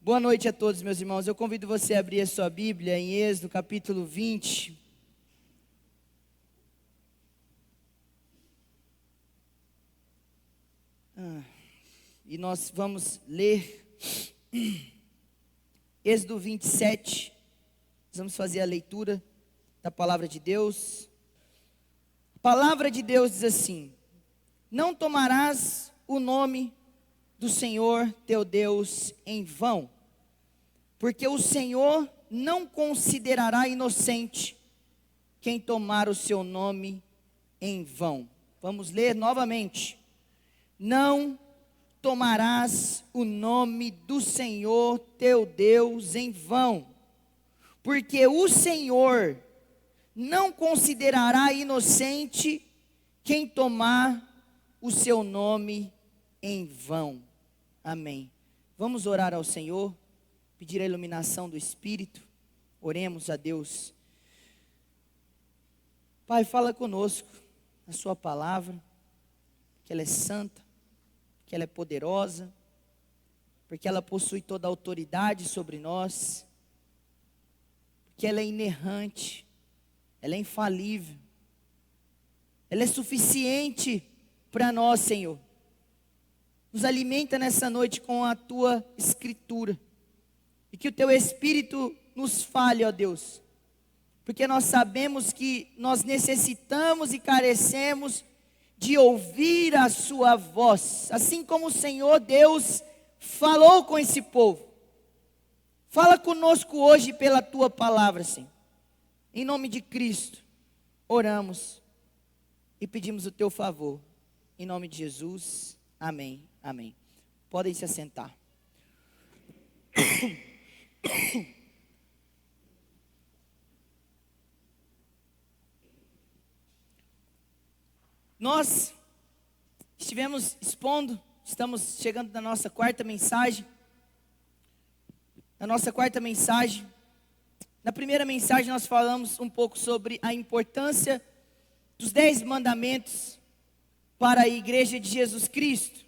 Boa noite a todos, meus irmãos. Eu convido você a abrir a sua Bíblia em Êxodo, capítulo 20. E nós vamos ler Êxodo 27. Nós vamos fazer a leitura da palavra de Deus. A palavra de Deus diz assim: não tomarás o nome do Senhor teu Deus em vão, porque o Senhor não considerará inocente quem tomar o seu nome em vão. Vamos ler novamente. Não tomarás o nome do Senhor teu Deus em vão, porque o Senhor não considerará inocente quem tomar o seu nome em vão. Amém. Vamos orar ao Senhor, pedir a iluminação do Espírito. Oremos a Deus. Pai, fala conosco a sua palavra, que ela é santa, que ela é poderosa, porque ela possui toda a autoridade sobre nós, porque ela é inerrante, ela é infalível, ela é suficiente para nós, Senhor. Nos alimenta nessa noite com a tua escritura, e que o teu Espírito nos fale, ó Deus, porque nós sabemos que nós necessitamos e carecemos de ouvir a sua voz, assim como o Senhor Deus falou com esse povo. Fala conosco hoje pela tua palavra, Senhor. Em nome de Cristo, oramos e pedimos o teu favor. Em nome de Jesus, amém, amém. Podem se assentar. Nós estivemos expondo, estamos chegando na nossa quarta mensagem. Na primeira mensagem nós falamos um pouco sobre a importância dos 10 mandamentos para a igreja de Jesus Cristo.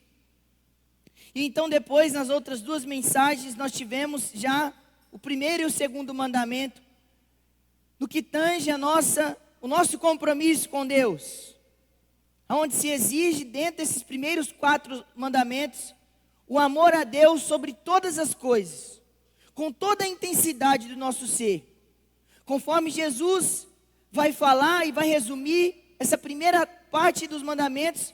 E então depois, nas outras duas mensagens, nós tivemos já o primeiro e o segundo mandamento, no que tange o nosso compromisso com Deus, onde se exige, dentro desses primeiros 4 mandamentos, o amor a Deus sobre todas as coisas, com toda a intensidade do nosso ser. Conforme Jesus vai falar e vai resumir essa primeira parte dos mandamentos,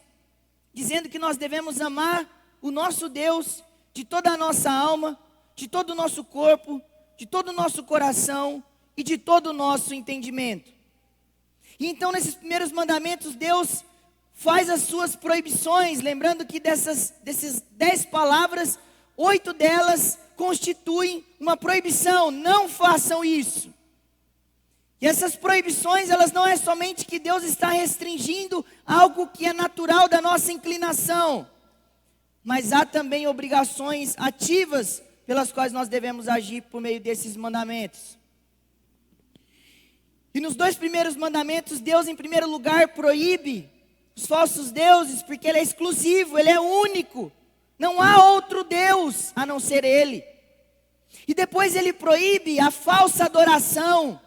dizendo que nós devemos amar o nosso Deus de toda a nossa alma, de todo o nosso corpo, de todo o nosso coração e de todo o nosso entendimento. E então nesses primeiros mandamentos Deus faz as suas proibições, lembrando que desses 10 palavras, 8 delas constituem uma proibição: não façam isso. E essas proibições, elas não é somente que Deus está restringindo algo que é natural da nossa inclinação, mas há também obrigações ativas pelas quais nós devemos agir por meio desses mandamentos. E nos 2 primeiros mandamentos, Deus em primeiro lugar proíbe os falsos deuses, porque Ele é exclusivo, Ele é único, não há outro Deus a não ser Ele. E depois Ele proíbe a falsa adoração,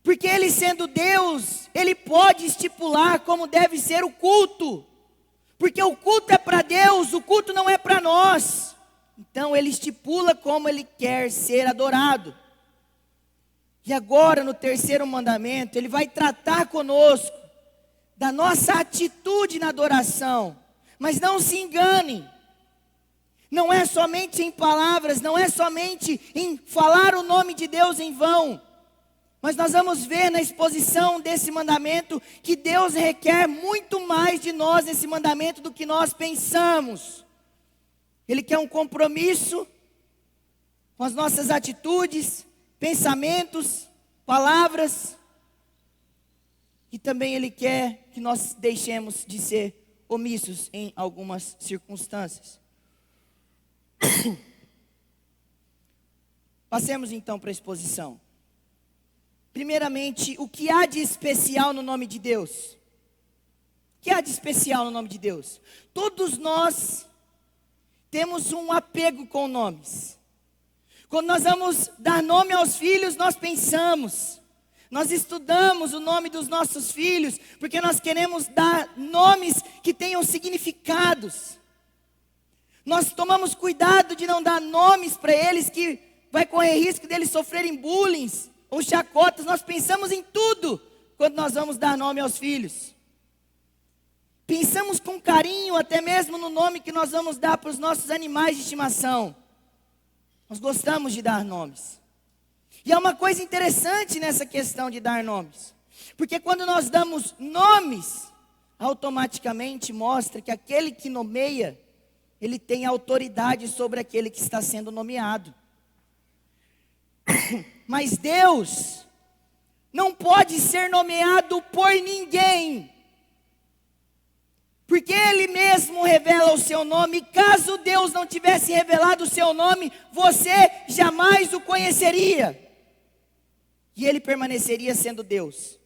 porque Ele sendo Deus, Ele pode estipular como deve ser o culto, porque o culto é para Deus, o culto não é para nós. Então Ele estipula como Ele quer ser adorado. E agora no terceiro mandamento, Ele vai tratar conosco da nossa atitude na adoração. Mas não se engane, não é somente em palavras, não é somente em falar o nome de Deus em vão, mas nós vamos ver na exposição desse mandamento que Deus requer muito mais de nós nesse mandamento do que nós pensamos. Ele quer um compromisso com as nossas atitudes, pensamentos, palavras. E também Ele quer que nós deixemos de ser omissos em algumas circunstâncias. Passemos então para a exposição. Primeiramente, o que há de especial no nome de Deus? O que há de especial no nome de Deus? Todos nós temos um apego com nomes. Quando nós vamos dar nome aos filhos, nós pensamos, nós estudamos o nome dos nossos filhos, porque nós queremos dar nomes que tenham significados. Nós tomamos cuidado de não dar nomes para eles que vai correr risco deles sofrerem bullying ou chacotas. Nós pensamos em tudo quando nós vamos dar nome aos filhos. Pensamos com carinho até mesmo no nome que nós vamos dar para os nossos animais de estimação. Nós gostamos de dar nomes. E há uma coisa interessante nessa questão de dar nomes. Porque quando nós damos nomes, automaticamente mostra que aquele que nomeia, ele tem autoridade sobre aquele que está sendo nomeado. Mas Deus não pode ser nomeado por ninguém. Porque Ele mesmo revela o seu nome. Caso Deus não tivesse revelado o seu nome, você jamais o conheceria. E Ele permaneceria sendo Deus.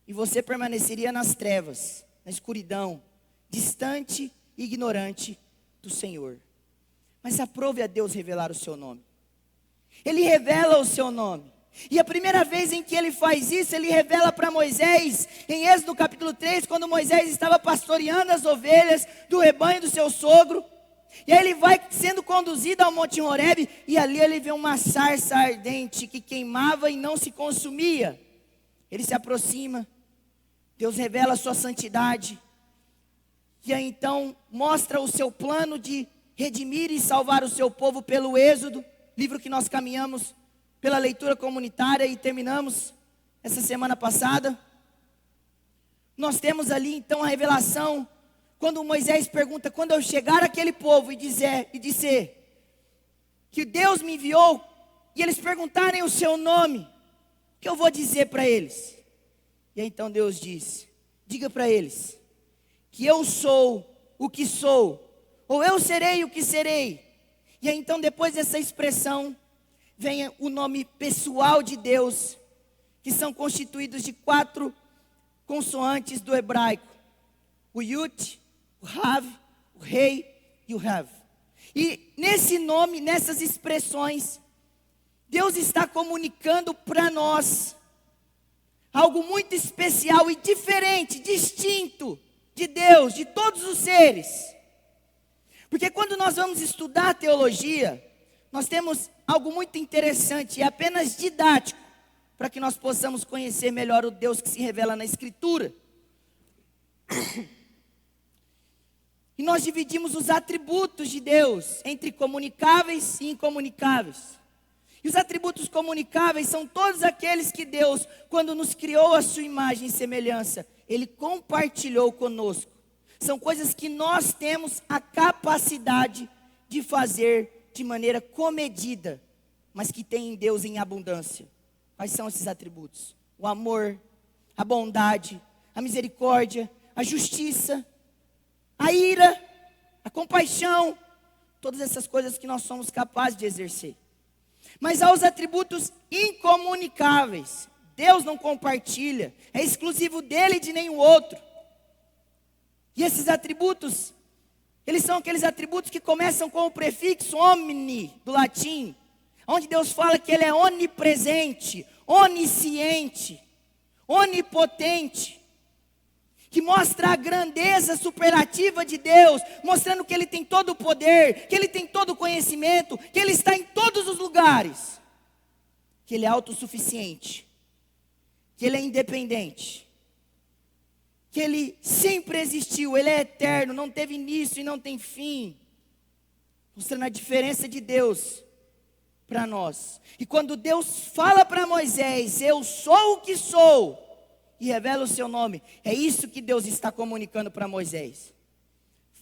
E você permaneceria nas trevas, na escuridão, distante e ignorante do Senhor. Mas aprove a Deus revelar o seu nome. Ele revela o seu nome. E a primeira vez em que ele faz isso, ele revela para Moisés, em Êxodo capítulo 3, quando Moisés estava pastoreando as ovelhas do rebanho do seu sogro. E aí ele vai sendo conduzido ao Monte Horebe, e ali ele vê uma sarça ardente que queimava e não se consumia. Ele se aproxima, Deus revela a sua santidade, e aí então mostra o seu plano de redimir e salvar o seu povo pelo Êxodo, livro que nós caminhamos pela leitura comunitária e terminamos essa semana passada. Nós temos ali então a revelação, quando Moisés pergunta, quando eu chegar àquele povo e disser que Deus me enviou, e eles perguntarem o seu nome, o que eu vou dizer para eles? E aí então Deus diz, diga para eles, que eu sou o que sou, ou eu serei o que serei. E aí então depois dessa expressão, vem o nome pessoal de Deus, que são constituídos de 4 consoantes do hebraico: o Yud, o Rav, o Rei e o Rav. E nesse nome, nessas expressões, Deus está comunicando para nós algo muito especial e diferente, distinto de Deus, de todos os seres. Porque quando nós vamos estudar teologia, nós temos algo muito interessante e apenas didático, para que nós possamos conhecer melhor o Deus que se revela na Escritura. E nós dividimos os atributos de Deus entre comunicáveis e incomunicáveis. E os atributos comunicáveis são todos aqueles que Deus, quando nos criou a sua imagem e semelhança, Ele compartilhou conosco. São coisas que nós temos a capacidade de fazer de maneira comedida, mas que tem em Deus em abundância. Quais são esses atributos? O amor, a bondade, a misericórdia, a justiça, a ira, a compaixão, todas essas coisas que nós somos capazes de exercer. Mas há os atributos incomunicáveis. Deus não compartilha, é exclusivo dele e de nenhum outro. E esses atributos, eles são aqueles atributos que começam com o prefixo omni, do latim, onde Deus fala que Ele é onipresente, onisciente, onipotente, que mostra a grandeza superativa de Deus, mostrando que Ele tem todo o poder, que Ele tem todo o conhecimento, que Ele está em todos os lugares, que Ele é autossuficiente, que Ele é independente, que Ele sempre existiu, Ele é eterno, não teve início e não tem fim, mostrando a diferença de Deus para nós. E quando Deus fala para Moisés, eu sou o que sou, e revela o seu nome, é isso que Deus está comunicando para Moisés.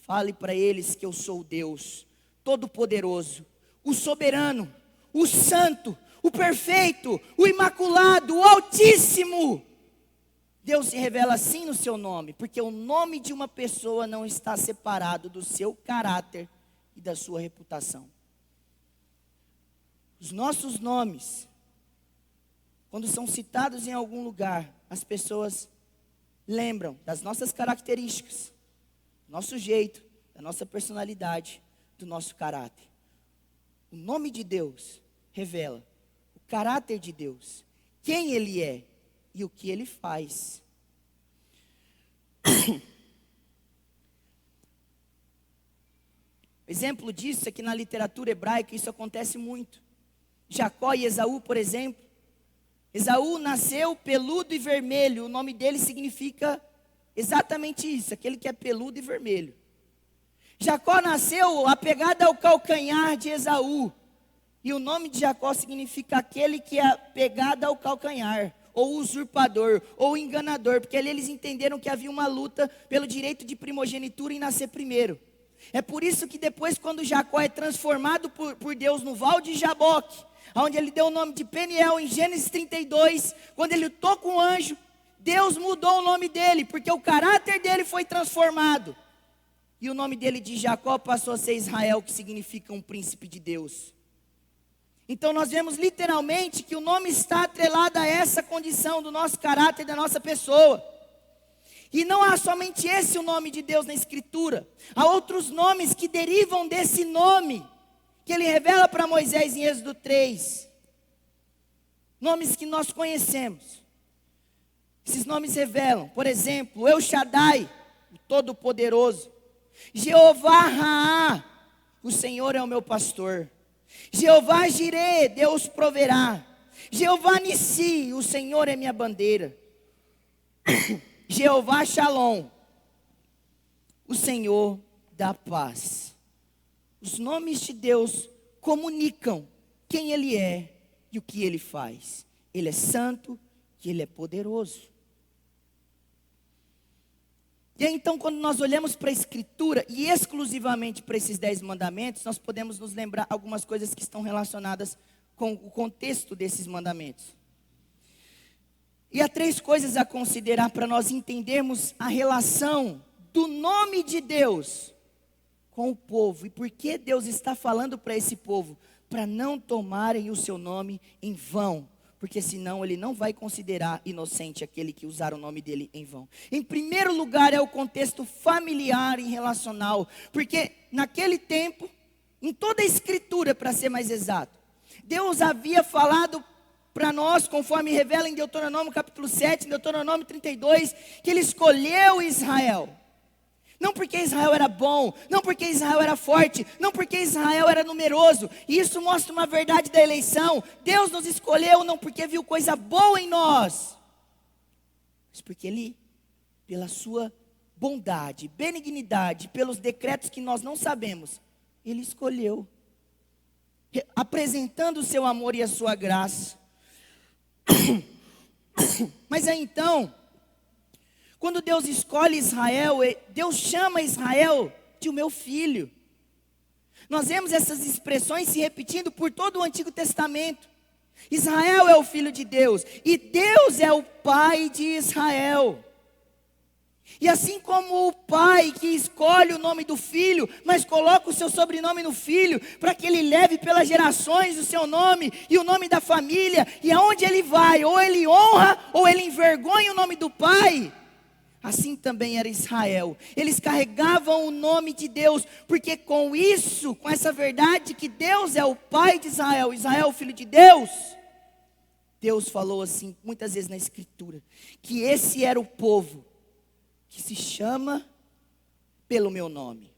Fale para eles que eu sou o Deus Todo-Poderoso, o Soberano, o Santo, o Perfeito, o Imaculado, o Altíssimo. Deus se revela assim no seu nome, porque o nome de uma pessoa não está separado do seu caráter e da sua reputação. Os nossos nomes, quando são citados em algum lugar, as pessoas lembram das nossas características, do nosso jeito, da nossa personalidade, do nosso caráter. O nome de Deus revela o caráter de Deus, quem Ele é e o que Ele faz. Exemplo disso é que na literatura hebraica isso acontece muito. Jacó e Esaú, por exemplo. Esaú nasceu peludo e vermelho. O nome dele significa exatamente isso, aquele que é peludo e vermelho. Jacó nasceu apegado ao calcanhar de Esaú. E o nome de Jacó significa aquele que é apegado ao calcanhar, ou usurpador, ou enganador, porque ali eles entenderam que havia uma luta pelo direito de primogenitura em nascer primeiro. É por isso que depois, quando Jacó é transformado por Deus no Val de Jaboque, onde ele deu o nome de Peniel em Gênesis 32, quando ele lutou com o anjo, Deus mudou o nome dele, porque o caráter dele foi transformado. E o nome dele de Jacó passou a ser Israel, que significa um príncipe de Deus. Então nós vemos literalmente que o nome está atrelado a essa condição do nosso caráter, da nossa pessoa. E não há somente esse o nome de Deus na Escritura. Há outros nomes que derivam desse nome, que ele revela para Moisés em Êxodo 3. Nomes que nós conhecemos. Esses nomes revelam, por exemplo, El Shaddai, o Todo-Poderoso. Jeová Raá, o Senhor é o meu pastor. Jeová Jirê, Deus proverá. Jeová Nissi, o Senhor é minha bandeira. Jeová Shalom, o Senhor dá paz. Os nomes de Deus comunicam quem Ele é e o que Ele faz. Ele é santo e Ele é poderoso. E aí, então, quando nós olhamos para a Escritura, e exclusivamente para esses 10 mandamentos, nós podemos nos lembrar algumas coisas que estão relacionadas com o contexto desses mandamentos. E há 3 coisas a considerar para nós entendermos a relação do nome de Deus com o povo. E por que Deus está falando para esse povo? Para não tomarem o seu nome em vão. Porque senão ele não vai considerar inocente aquele que usar o nome dele em vão. Em primeiro lugar é o contexto familiar e relacional. Porque naquele tempo, em toda a Escritura, para ser mais exato, Deus havia falado para nós, conforme revela em Deuteronômio capítulo 7, em Deuteronômio 32, que Ele escolheu Israel. Não porque Israel era bom, não porque Israel era forte, não porque Israel era numeroso. E isso mostra uma verdade da eleição. Deus nos escolheu não porque viu coisa boa em nós, mas porque Ele, pela sua bondade, benignidade, pelos decretos que nós não sabemos, Ele escolheu, apresentando o seu amor e a sua graça. Mas aí então, quando Deus escolhe Israel, Deus chama Israel de o meu filho. Nós vemos essas expressões se repetindo por todo o Antigo Testamento. Israel é o filho de Deus, e Deus é o pai de Israel. E assim como o pai que escolhe o nome do filho, mas coloca o seu sobrenome no filho, para que ele leve pelas gerações o seu nome e o nome da família, e aonde ele vai, ou ele honra, ou ele envergonha o nome do pai. Assim também era Israel. Eles carregavam o nome de Deus, porque com isso, com essa verdade que Deus é o pai de Israel, Israel é o filho de Deus, Deus falou assim, muitas vezes na Escritura, que esse era o povo que se chama pelo meu nome.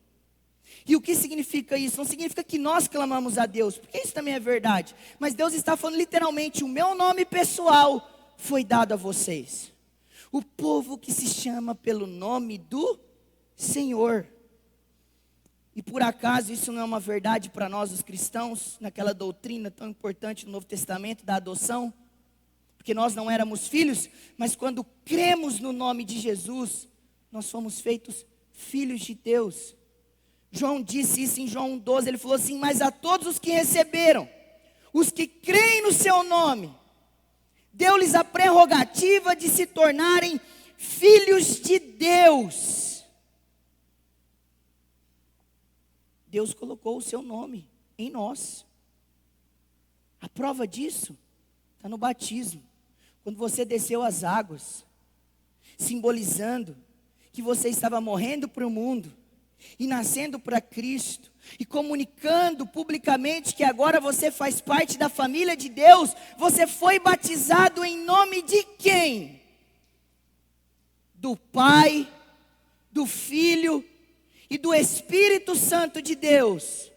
E o que significa isso? Não significa que nós clamamos a Deus, porque isso também é verdade. Mas Deus está falando literalmente, o meu nome pessoal foi dado a vocês. O povo que se chama pelo nome do Senhor. E por acaso isso não é uma verdade para nós os cristãos, naquela doutrina tão importante do Novo Testamento da adoção? Porque nós não éramos filhos, mas quando cremos no nome de Jesus, nós fomos feitos filhos de Deus. João disse isso em João 12, ele falou assim, mas a todos os que receberam, os que creem no seu nome, deu-lhes a prerrogativa de se tornarem filhos de Deus. Deus colocou o seu nome em nós. A prova disso está no batismo. Quando você desceu as águas, simbolizando que você estava morrendo para o mundo e nascendo para Cristo, e comunicando publicamente que agora você faz parte da família de Deus, você foi batizado em nome de quem? Do Pai, do Filho e do Espírito Santo de Deus.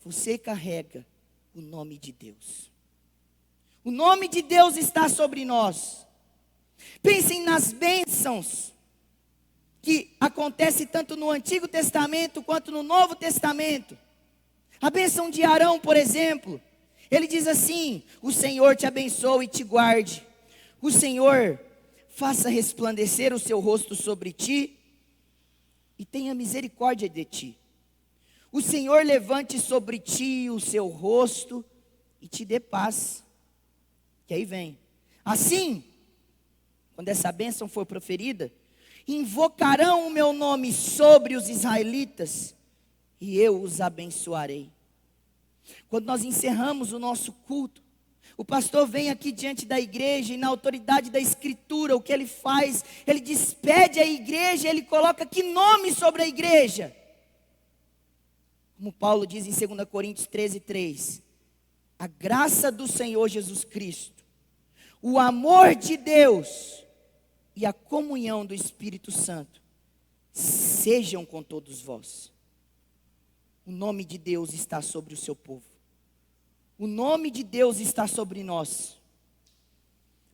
Você carrega o nome de Deus. O nome de Deus está sobre nós. Pensem nas bênçãos que acontece tanto no Antigo Testamento quanto no Novo Testamento. A bênção de Arão, por exemplo, ele diz assim: o Senhor te abençoe e te guarde. O Senhor faça resplandecer o seu rosto sobre ti e tenha misericórdia de ti. O Senhor levante sobre ti o seu rosto e te dê paz. Que aí vem. Assim, quando essa bênção for proferida, invocarão o meu nome sobre os israelitas e eu os abençoarei. Quando nós encerramos o nosso culto, o pastor vem aqui diante da igreja e na autoridade da escritura, o que ele faz? Ele despede a igreja, ele coloca que nome sobre a igreja? Como Paulo diz em 2 Coríntios 13:3, a graça do Senhor Jesus Cristo, o amor de Deus e a comunhão do Espírito Santo sejam com todos vós. O nome de Deus está sobre o seu povo. O nome de Deus está sobre nós.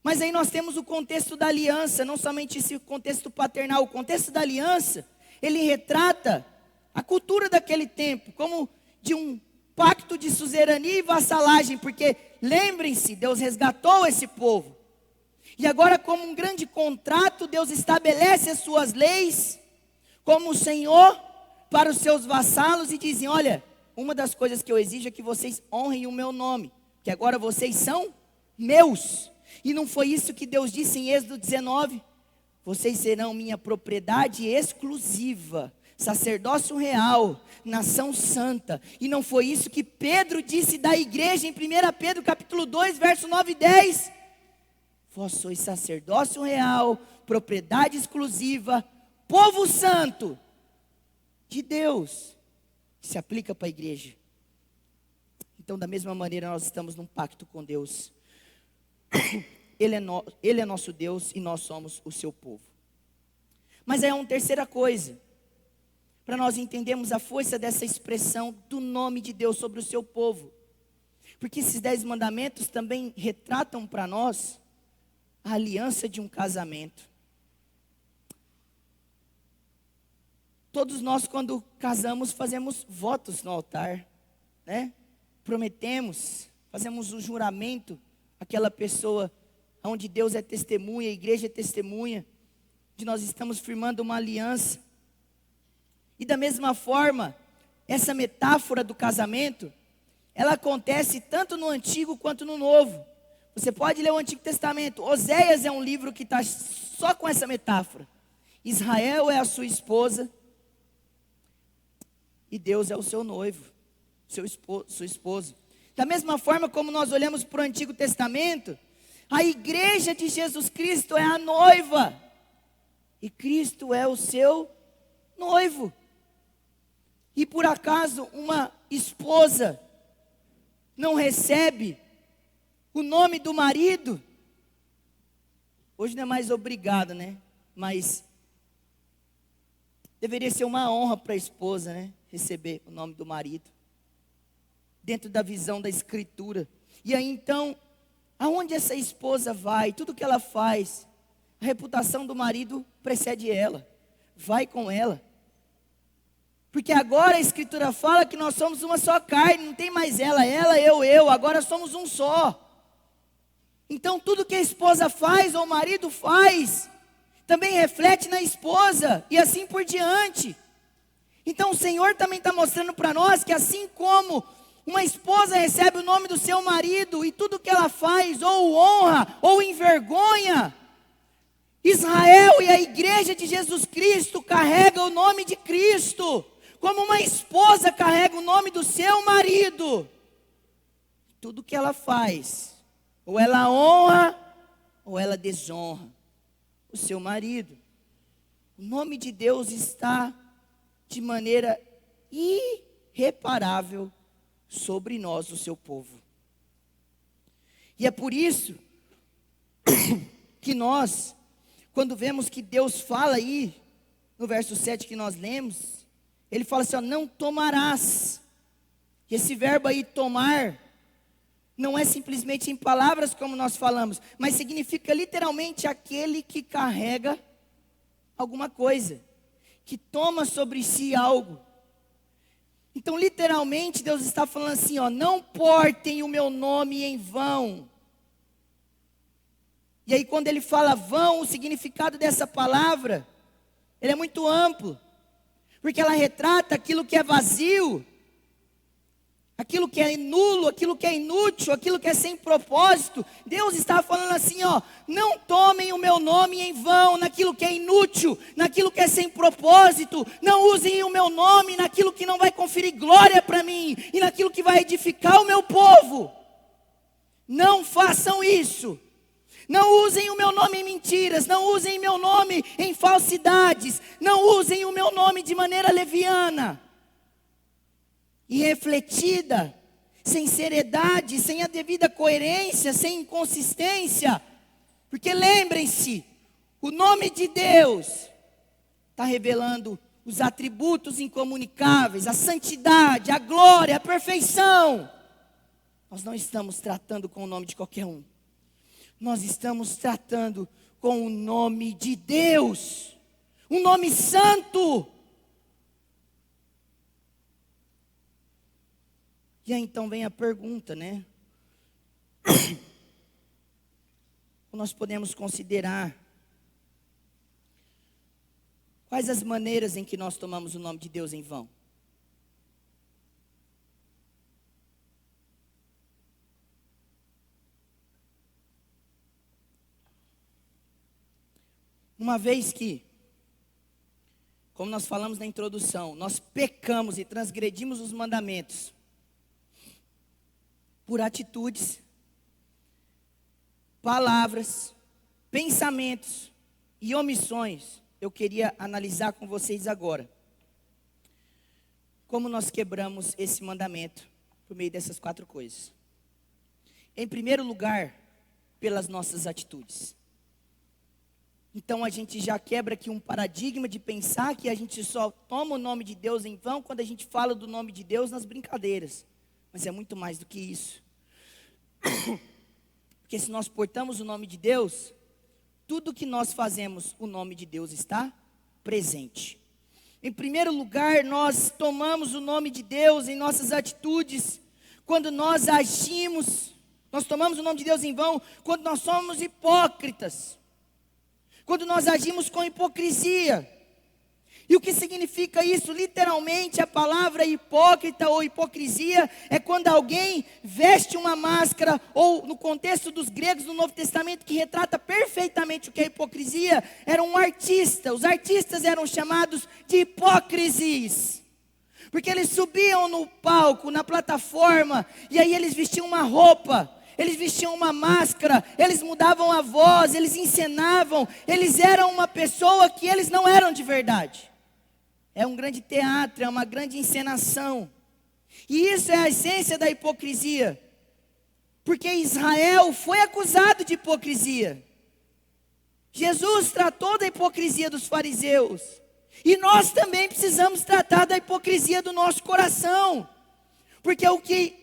Mas aí nós temos o contexto da aliança, não somente esse contexto paternal, o contexto da aliança, ele retrata a cultura daquele tempo, como de um pacto de suzerania e vassalagem, porque lembrem-se, Deus resgatou esse povo. E agora, como um grande contrato, Deus estabelece as suas leis como o Senhor para os seus vassalos e dizem: olha, uma das coisas que eu exijo é que vocês honrem o meu nome, que agora vocês são meus. E não foi isso que Deus disse em Êxodo 19? Vocês serão minha propriedade exclusiva, sacerdócio real, nação santa. E não foi isso que Pedro disse da igreja em 1 Pedro capítulo 2, verso 9 e 10? Vós sois sacerdócio real, propriedade exclusiva, povo santo de Deus. Se aplica para a igreja. Então, da mesma maneira, nós estamos num pacto com Deus. Ele é nosso Deus e nós somos o seu povo. Mas é uma terceira coisa, para nós entendermos a força dessa expressão do nome de Deus sobre o seu povo. Porque esses 10 mandamentos também retratam para nós a aliança de um casamento. Todos nós, quando casamos, fazemos votos no altar, né? Prometemos, fazemos um juramento àquela pessoa onde Deus é testemunha, a igreja é testemunha, de nós estamos firmando uma aliança. E da mesma forma, essa metáfora do casamento, ela acontece tanto no Antigo quanto no Novo. Você pode ler o Antigo Testamento. Oséias é um livro que está só com essa metáfora. Israel é a sua esposa e Deus é o seu noivo, sua esposa. Da mesma forma como nós olhamos para o Antigo Testamento, a igreja de Jesus Cristo é a noiva e Cristo é o seu noivo. E por acaso uma esposa não recebe o nome do marido? Hoje não é mais obrigado, né? Mas deveria ser uma honra para a esposa, né? Receber o nome do marido, dentro da visão da escritura. E aí então, aonde essa esposa vai, tudo que ela faz, a reputação do marido precede ela, vai com ela. Porque agora a escritura fala que nós somos uma só carne, não tem mais ela, eu, agora somos um só. Então tudo que a esposa faz ou o marido faz, também reflete na esposa, e assim por diante. Então o Senhor também está mostrando para nós que assim como uma esposa recebe o nome do seu marido, e tudo que ela faz, ou honra, ou envergonha, Israel e a igreja de Jesus Cristo carrega o nome de Cristo, como uma esposa carrega o nome do seu marido. Tudo que ela faz, ou ela honra, ou ela desonra o seu marido. O nome de Deus está de maneira irreparável sobre nós, o seu povo. E é por isso que nós, quando vemos que Deus fala aí, no verso 7 que nós lemos, Ele fala assim, ó, não tomarás. E esse verbo aí, tomar, não é simplesmente em palavras como nós falamos, mas significa literalmente aquele que carrega alguma coisa, que toma sobre si algo. Então literalmente Deus está falando assim, ó, não portem o meu nome em vão. E aí quando ele fala vão, o significado dessa palavra, ele é muito amplo, porque ela retrata aquilo que é vazio, aquilo que é nulo, aquilo que é inútil, aquilo que é sem propósito. Deus está falando assim, ó, não tomem o meu nome em vão, naquilo que é inútil, naquilo que é sem propósito. Não usem o meu nome naquilo que não vai conferir glória para mim, e naquilo que vai edificar o meu povo. Não façam isso. Não usem o meu nome em mentiras, não usem o meu nome em falsidades, não usem o meu nome de maneira leviana e refletida, sem seriedade, sem a devida coerência, sem inconsistência. Porque lembrem-se, o nome de Deus está revelando os atributos incomunicáveis, a santidade, a glória, a perfeição. Nós não estamos tratando com o nome de qualquer um. Nós estamos tratando com o nome de Deus, um nome santo. E aí então vem a pergunta, né? Nós podemos considerar quais as maneiras em que nós tomamos o nome de Deus em vão. Uma vez que, como nós falamos na introdução, nós pecamos e transgredimos os mandamentos por atitudes, palavras, pensamentos e omissões, eu queria analisar com vocês agora como nós quebramos esse mandamento por meio dessas 4 coisas. Em primeiro lugar, pelas nossas atitudes. Então a gente já quebra aqui um paradigma de pensar que a gente só toma o nome de Deus em vão quando a gente fala do nome de Deus nas brincadeiras. Mas é muito mais do que isso. Porque se nós portamos o nome de Deus, tudo que nós fazemos, o nome de Deus está presente. Em primeiro lugar, nós tomamos o nome de Deus em nossas atitudes, quando nós agimos. Nós tomamos o nome de Deus em vão quando nós somos hipócritas, quando nós agimos com hipocrisia. E o que significa isso? Literalmente a palavra hipócrita ou hipocrisia é quando alguém veste uma máscara, ou no contexto dos gregos no Novo Testamento, que retrata perfeitamente o que é hipocrisia, era um artista. Os artistas eram chamados de hipócrises, porque eles subiam no palco, na plataforma, e aí eles vestiam uma roupa, eles vestiam uma máscara, eles mudavam a voz, eles encenavam, eles eram uma pessoa que eles não eram de verdade. É um grande teatro, é uma grande encenação. E isso é a essência da hipocrisia. Porque Israel foi acusado de hipocrisia. Jesus tratou da hipocrisia dos fariseus. E nós também precisamos tratar da hipocrisia do nosso coração. Porque o que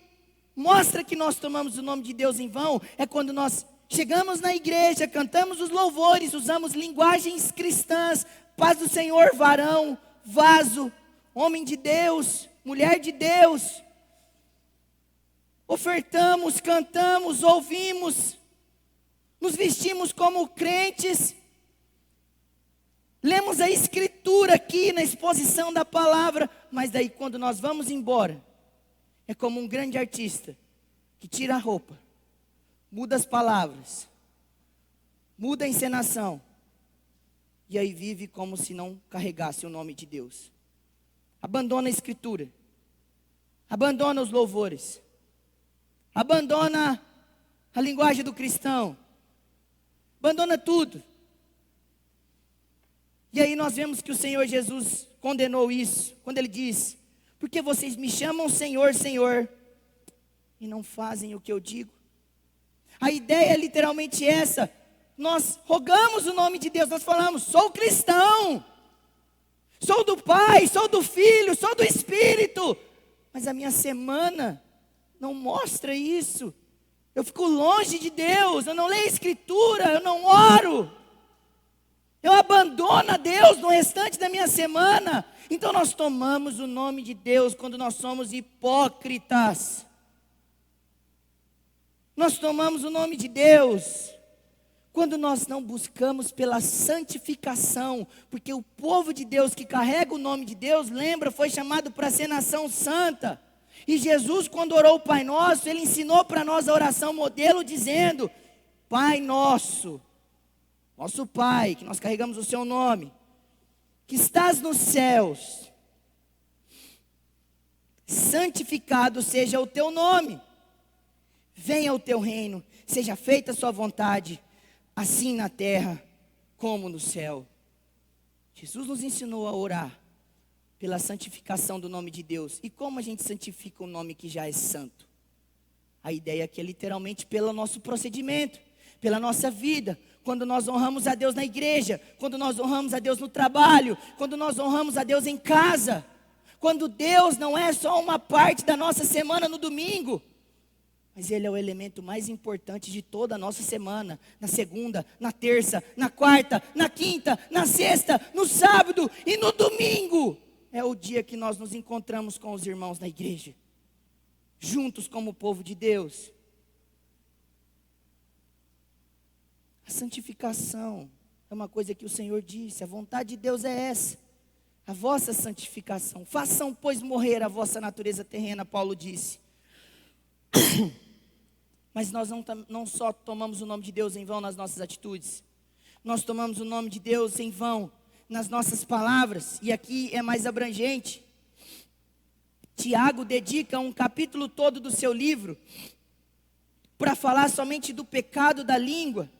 mostra que nós tomamos o nome de Deus em vão é quando nós chegamos na igreja, cantamos os louvores, usamos linguagens cristãs, paz do Senhor, varão, vaso, homem de Deus, mulher de Deus. Ofertamos, cantamos, ouvimos, nos vestimos como crentes, lemos a escritura aqui na exposição da palavra, mas daí quando nós vamos embora, é como um grande artista que tira a roupa, muda as palavras, muda a encenação, e aí vive como se não carregasse o nome de Deus. Abandona a escritura, abandona os louvores, abandona a linguagem do cristão, abandona tudo. E aí nós vemos que o Senhor Jesus condenou isso, quando ele diz: porque vocês me chamam Senhor, Senhor, e não fazem o que eu digo. A ideia é literalmente essa. Nós rogamos o nome de Deus, nós falamos: sou cristão, sou do Pai, sou do Filho, sou do Espírito, mas a minha semana não mostra isso. Eu fico longe de Deus, eu não leio a Escritura, eu não oro, eu abandono a Deus no restante da minha semana. Então nós tomamos o nome de Deus quando nós somos hipócritas. Nós tomamos o nome de Deus quando nós não buscamos pela santificação, porque o povo de Deus que carrega o nome de Deus, lembra, foi chamado para ser nação santa. E Jesus, quando orou o Pai Nosso, Ele ensinou para nós a oração modelo, dizendo: Pai Nosso, nosso Pai, que nós carregamos o Seu nome, que estás nos céus, santificado seja o Teu nome, venha o Teu reino, seja feita a Sua vontade, assim na terra como no céu. Jesus nos ensinou a orar pela santificação do nome de Deus. E como a gente santifica um nome que já é santo? A ideia aqui é literalmente pelo nosso procedimento, pela nossa vida. Quando nós honramos a Deus na igreja, quando nós honramos a Deus no trabalho, quando nós honramos a Deus em casa, quando Deus não é só uma parte da nossa semana no domingo, mas Ele é o elemento mais importante de toda a nossa semana. Na segunda, na terça, na quarta, na quinta, na sexta, no sábado e no domingo. É o dia que nós nos encontramos com os irmãos na igreja, juntos como o povo de Deus. A santificação é uma coisa que o Senhor disse, a vontade de Deus é essa, a vossa santificação. Façam, pois, morrer a vossa natureza terrena, Paulo disse. Mas nós não só tomamos o nome de Deus em vão nas nossas atitudes, nós tomamos o nome de Deus em vão nas nossas palavras, e aqui é mais abrangente. Tiago dedica um capítulo todo do seu livro para falar somente do pecado da língua,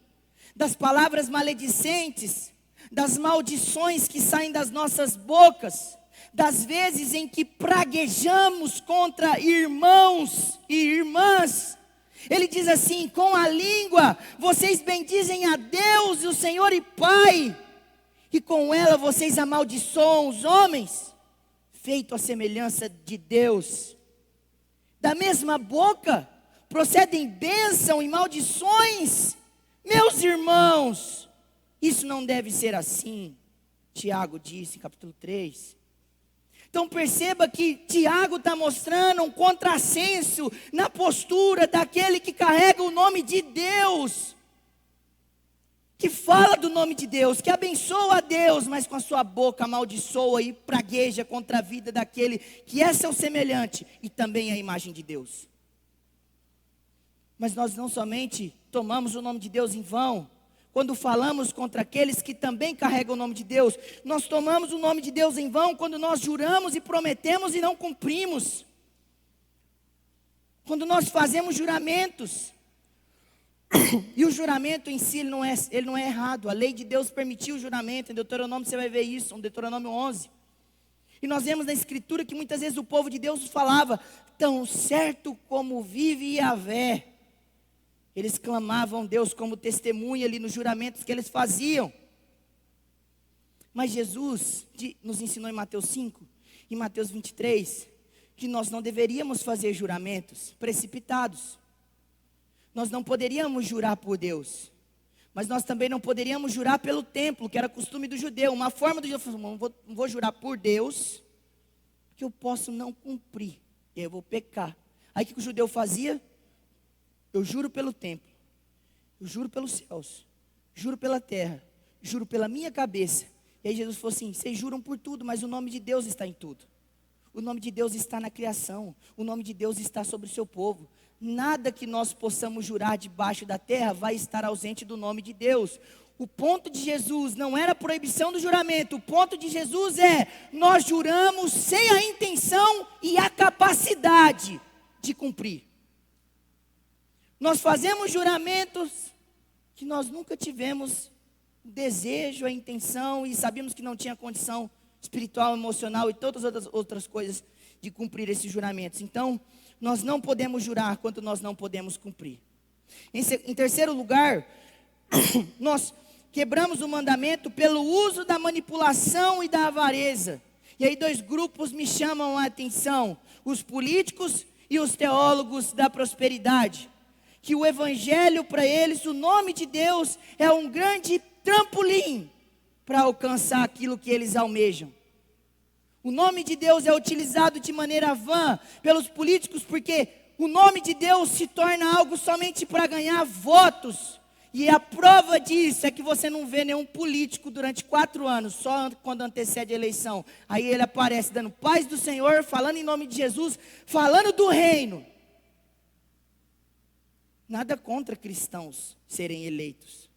das palavras maledicentes, das maldições que saem das nossas bocas, das vezes em que praguejamos contra irmãos e irmãs. Ele diz assim: com a língua vocês bendizem a Deus, o Senhor e Pai, e com ela vocês amaldiçoam os homens, feito à semelhança de Deus. Da mesma boca procedem bênção e maldições. Meus irmãos, isso não deve ser assim, Tiago disse, capítulo 3. Então perceba que Tiago está mostrando um contrassenso na postura daquele que carrega o nome de Deus, que fala do nome de Deus, que abençoa a Deus, mas com a sua boca amaldiçoa e pragueja contra a vida daquele que é seu semelhante e também é a imagem de Deus. Mas nós não somente tomamos o nome de Deus em vão, quando falamos contra aqueles que também carregam o nome de Deus, nós tomamos o nome de Deus em vão quando nós juramos e prometemos e não cumprimos. Quando nós fazemos juramentos, e o juramento em si, ele não é errado. A lei de Deus permitiu o juramento. Em Deuteronômio você vai ver isso, em Deuteronômio 11. E nós vemos na Escritura que muitas vezes o povo de Deus falava: tão certo como vive Yahvé. Eles clamavam Deus como testemunha ali nos juramentos que eles faziam. Mas Jesus nos ensinou em Mateus 5, em Mateus 23, que nós não deveríamos fazer juramentos precipitados. Nós não poderíamos jurar por Deus, mas nós também não poderíamos jurar pelo templo, que era costume do judeu. Uma forma do judeu, não vou jurar por Deus, porque eu posso não cumprir, eu vou pecar. Aí o que o judeu fazia? Eu juro pelo templo, eu juro pelos céus, juro pela terra, juro pela minha cabeça. E aí Jesus falou assim: vocês juram por tudo, mas o nome de Deus está em tudo. O nome de Deus está na criação, o nome de Deus está sobre o seu povo. Nada que nós possamos jurar debaixo da terra vai estar ausente do nome de Deus. O ponto de Jesus não era a proibição do juramento. O ponto de Jesus é: nós juramos sem a intenção e a capacidade de cumprir. Nós fazemos juramentos que nós nunca tivemos o desejo, a intenção, e sabíamos que não tinha condição espiritual, emocional e todas as outras coisas de cumprir esses juramentos. Então, nós não podemos jurar quando nós não podemos cumprir. Em terceiro lugar, nós quebramos o mandamento pelo uso da manipulação e da avareza. E aí 2 grupos me chamam a atenção: os políticos e os teólogos da prosperidade. Que o evangelho para eles, o nome de Deus, é um grande trampolim para alcançar aquilo que eles almejam. O nome de Deus é utilizado de maneira vã pelos políticos, porque o nome de Deus se torna algo somente para ganhar votos. E a prova disso é que você não vê nenhum político durante 4 anos, só quando antecede a eleição. Aí ele aparece dando paz do Senhor, falando em nome de Jesus, falando do reino. Nada contra cristãos serem eleitos.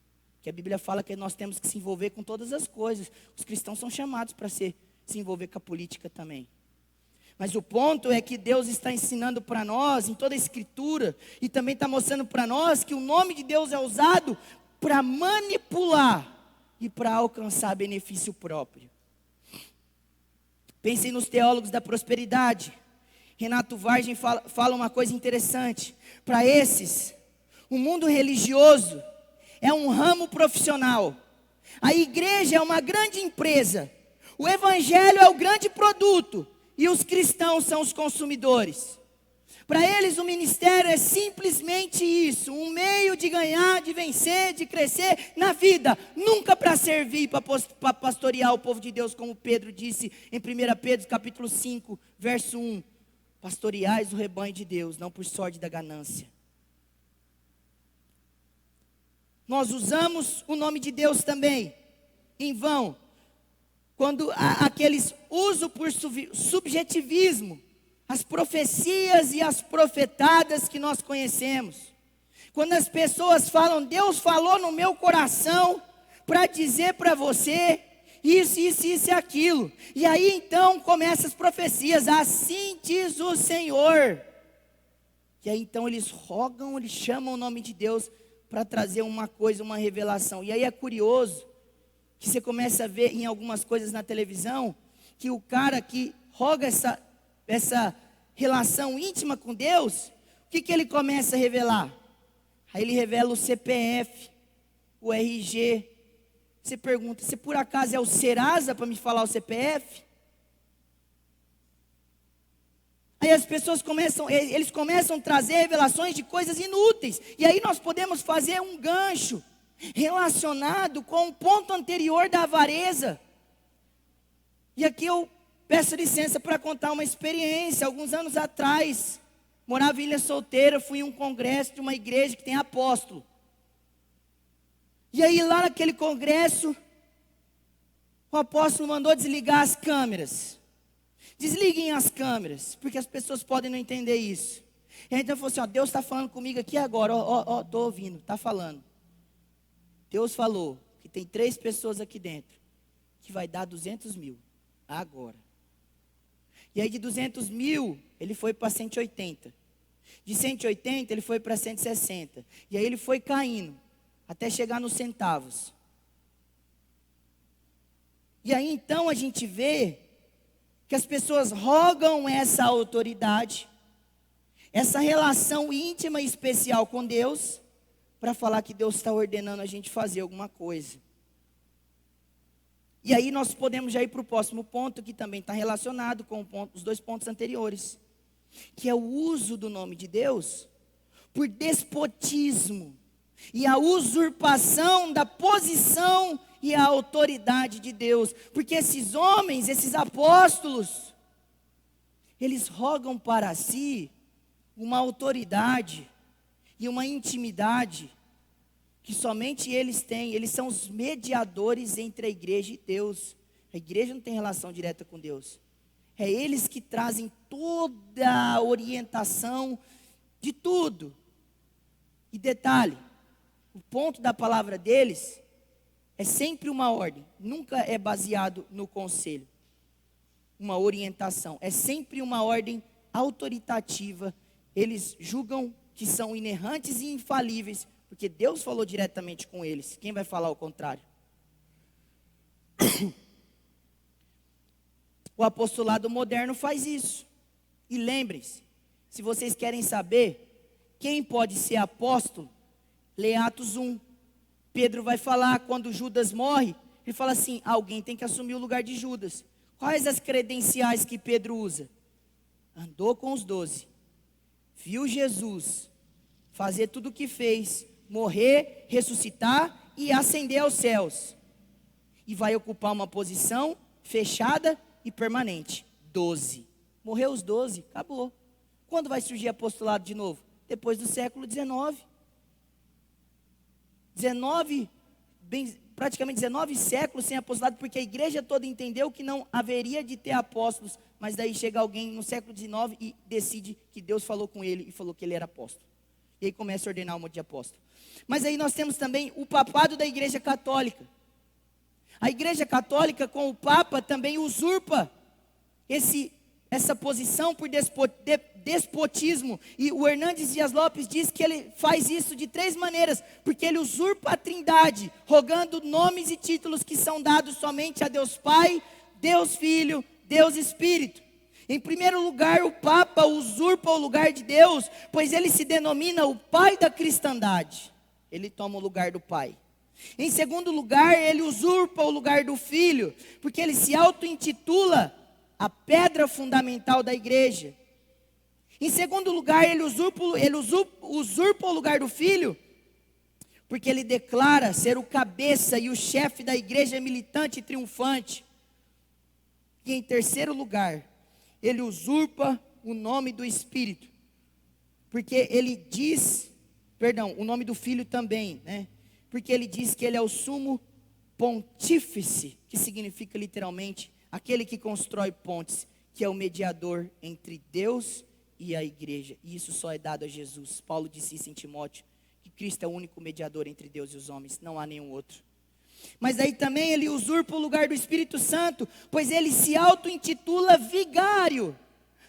Que a Bíblia fala que nós temos que se envolver com todas as coisas. Os cristãos são chamados para se envolver com a política também. Mas o ponto é que Deus está ensinando para nós, em toda a Escritura, e também está mostrando para nós que o nome de Deus é usado para manipular e para alcançar benefício próprio. Pensem nos teólogos da prosperidade. Renato Vargem fala uma coisa interessante. Para esses, o mundo religioso é um ramo profissional. A igreja é uma grande empresa. O evangelho é o grande produto. E os cristãos são os consumidores. Para eles o ministério é simplesmente isso, um meio de ganhar, de vencer, de crescer na vida. Nunca para servir, para pastorear o povo de Deus, como Pedro disse em 1 Pedro capítulo 5, verso 1. Pastoreais o rebanho de Deus, não por sorte da ganância. Nós usamos o nome de Deus também, em vão. Quando aqueles usam por subjetivismo as profecias e as profetadas que nós conhecemos. Quando as pessoas falam, Deus falou no meu coração para dizer para você isso e aquilo. E aí então começam as profecias, assim diz o Senhor. E aí então eles rogam, eles chamam o nome de Deus para trazer uma coisa, uma revelação. E aí é curioso que você começa a ver em algumas coisas na televisão, que o cara que roga essa relação íntima com Deus, o que ele começa a revelar? Aí ele revela o CPF, o RG. Você pergunta, se por acaso é o Serasa para me falar o CPF? Aí as pessoas eles começam a trazer revelações de coisas inúteis. E aí nós podemos fazer um gancho relacionado com o ponto anterior da avareza. E aqui eu peço licença para contar uma experiência. Alguns anos atrás, morava em Ilha Solteira, fui em um congresso de uma igreja que tem apóstolo. E aí lá naquele congresso, o apóstolo mandou desligar as câmeras. Desliguem as câmeras, porque as pessoas podem não entender isso. E aí então falou assim, Deus está falando comigo aqui agora, estou ouvindo, está falando. Deus falou que tem 3 pessoas aqui dentro, que vai dar 200 mil, agora. E aí de 200 mil, ele foi para 180. De 180, ele foi para 160. E aí ele foi caindo, até chegar nos centavos. E aí então a gente vê que as pessoas rogam essa autoridade, essa relação íntima e especial com Deus, para falar que Deus está ordenando a gente fazer alguma coisa. E aí nós podemos já ir para o próximo ponto, que também está relacionado com os 2 pontos anteriores, que é o uso do nome de Deus por despotismo e a usurpação da posição e a autoridade de Deus. Porque esses homens, esses apóstolos, eles rogam para si uma autoridade e uma intimidade que somente eles têm. Eles são os mediadores entre a igreja e Deus. A igreja não tem relação direta com Deus. É eles que trazem toda a orientação de tudo. E detalhe, o ponto da palavra deles é sempre uma ordem, nunca é baseado no conselho, uma orientação, é sempre uma ordem autoritativa. Eles julgam que são inerrantes e infalíveis, porque Deus falou diretamente com eles. Quem vai falar o contrário? O apostolado moderno faz isso. E lembrem-se, se vocês querem saber quem pode ser apóstolo, lê Atos 1. Pedro vai falar, quando Judas morre, ele fala assim, alguém tem que assumir o lugar de Judas. Quais as credenciais que Pedro usa? Andou com os 12, viu Jesus fazer tudo o que fez, morrer, ressuscitar e ascender aos céus. E vai ocupar uma posição fechada e permanente. 12. Morreu os 12, acabou. Quando vai surgir apostolado de novo? Depois do século XIX. Praticamente 19 séculos sem apostolado, porque a igreja toda entendeu que não haveria de ter apóstolos, mas daí chega alguém no século XIX e decide que Deus falou com ele e falou que ele era apóstolo. E aí começa a ordenar um monte de apóstolo. Mas aí nós temos também o papado da igreja católica. A igreja católica com o papa também usurpa essa posição por despotismo. E o Hernandes Dias Lopes diz que ele faz isso de 3 maneiras. Porque ele usurpa a trindade, rogando nomes e títulos que são dados somente a Deus Pai, Deus Filho, Deus Espírito. Em primeiro lugar, o Papa usurpa o lugar de Deus, pois ele se denomina o Pai da cristandade. Ele toma o lugar do Pai. Em segundo lugar, ele usurpa o lugar do Filho, porque ele se auto-intitula a pedra fundamental da igreja. Em segundo lugar, ele usurpa o lugar do Filho, porque ele declara ser o cabeça e o chefe da igreja militante e triunfante. E em terceiro lugar, ele usurpa o nome do Espírito, porque ele diz, o nome do Filho também, né? Porque ele diz que ele é o sumo pontífice, que significa literalmente aquele que constrói pontes, que é o mediador entre Deus e a igreja. E isso só é dado a Jesus. Paulo disse isso em Timóteo, que Cristo é o único mediador entre Deus e os homens, não há nenhum outro. Mas aí também ele usurpa o lugar do Espírito Santo, pois ele se auto-intitula vigário,